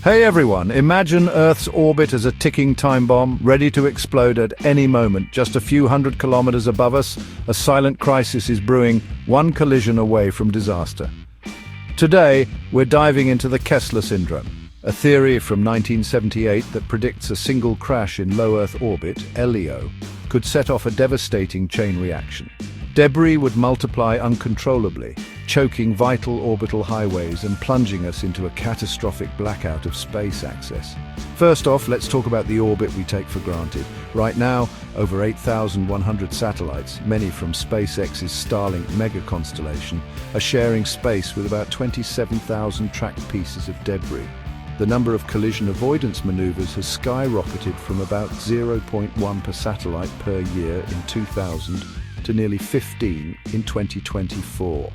Hey everyone, imagine Earth's orbit as a ticking time bomb, ready to explode at any moment. Just a few hundred kilometers above us, a silent crisis is brewing, one collision away from disaster. Today, we're diving into the Kessler Syndrome, a theory from 1978 that predicts a single crash in low Earth orbit, LEO, could set off a devastating chain reaction. Debris would multiply uncontrollably, choking vital orbital highways and plunging us into a catastrophic blackout of space access. First off, let's talk about the orbit we take for granted. Right now, over 8,100 satellites, many from SpaceX's Starlink mega constellation, are sharing space with about 27,000 tracked pieces of debris. The number of collision avoidance maneuvers has skyrocketed from about 0.1 per satellite per year in 2000 to nearly 15 in 2024.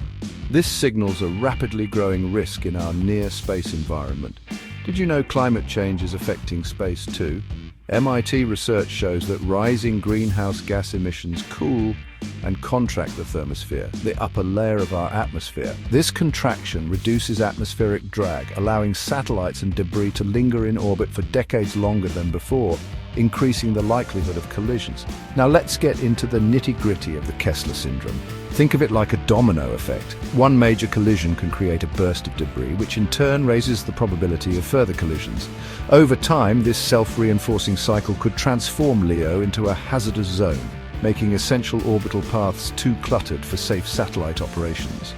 This signals a rapidly growing risk in our near-space environment. Did you know climate change is affecting space too? MIT research shows that rising greenhouse gas emissions cool and contract the thermosphere, the upper layer of our atmosphere. This contraction reduces atmospheric drag, allowing satellites and debris to linger in orbit for decades longer than before, increasing the likelihood of collisions. Now let's get into the nitty-gritty of the Kessler Syndrome. Think of it like a domino effect. One major collision can create a burst of debris, which in turn raises the probability of further collisions. Over time, this self-reinforcing cycle could transform LEO into a hazardous zone, making essential orbital paths too cluttered for safe satellite operations.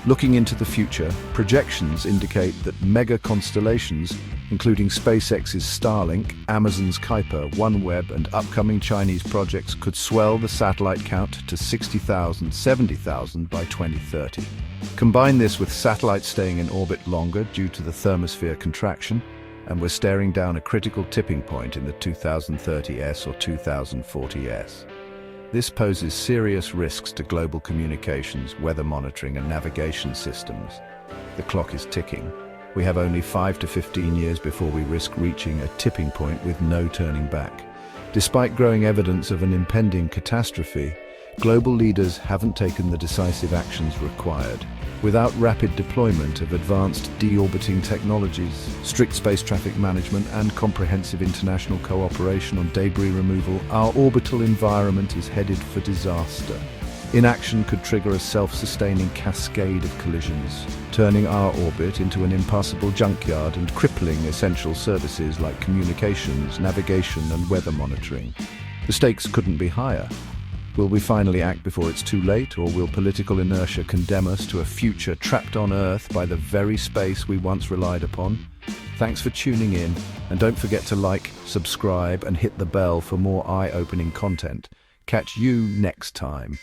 Looking into the future, projections indicate that mega constellations, including SpaceX's Starlink, Amazon's Kuiper, OneWeb, and upcoming Chinese projects, could swell the satellite count to 60,000, 70,000 by 2030. Combine this with satellites staying in orbit longer due to the thermosphere contraction, and we're staring down a critical tipping point in the 2030s or 2040s. This poses serious risks to global communications, weather monitoring, and navigation systems. The clock is ticking. We have only 5 to 15 years before we risk reaching a tipping point with no turning back. Despite growing evidence of an impending catastrophe, global leaders haven't taken the decisive actions required. Without rapid deployment of advanced deorbiting technologies, strict space traffic management, and comprehensive international cooperation on debris removal, our orbital environment is headed for disaster. Inaction could trigger a self-sustaining cascade of collisions, turning our orbit into an impassable junkyard and crippling essential services like communications, navigation, and weather monitoring. The stakes couldn't be higher. Will we finally act before it's too late, or will political inertia condemn us to a future trapped on Earth by the very space we once relied upon? Thanks for tuning in, and don't forget to like, subscribe, and hit the bell for more eye-opening content. Catch you next time.